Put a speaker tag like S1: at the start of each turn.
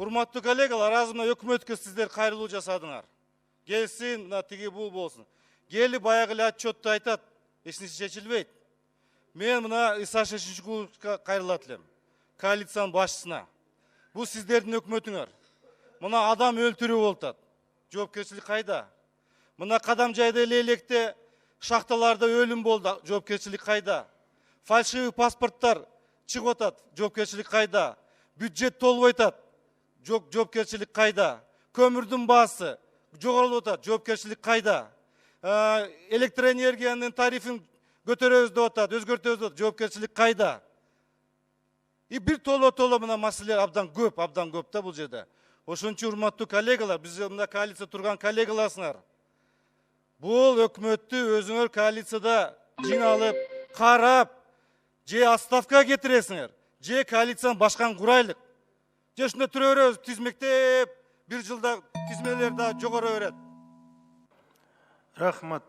S1: Урматтуу коллегалар, аз мына өкмөткө сиздер кайрылуу жасадыңар. Келсин, мына тиги бул болсун. Келип баягы эле отчетту айтат, эч нерсе чечилбейт. Мен мына Иса Шишинчуковго кайрылат элем. Коалициянын башчысына. Бул сиздердин өкмөтүңөр. Мына адам өлтүрүү болуп атат. Жоопкерчилик кайда? Мына Кадамжайда электе шахталарда өлүм болду. Жоопкерчилик кайда? Фальшивый паспорттар чыгып атат. Жоопкерчилик кайда? Бюджет толбой атат. Жоопкерчилик кайда? Көмүрдүн баасы жогорулуп атат. Жоопкерчилик кайда? Электроэнергиянын тарифин көтөрөбүз деп атат, өзгөртөбүз деп атат. Жоопкерчилик кайда? Бир толо мына маселелер абдан көп да бул жерде. Ошон үчүн урматтуу коллегалар, биз мына коалиция турган коллегаларсыңар. Бул өкмөттү өзүңөр коалицияда жиналып, карап, же отставкага кетиресиңер, же коалициянын башкан курайлык. Же ушунда тура беребиз, тизмектеп, бир жылда тизмелер да жогоро берет.
S2: Рахмат.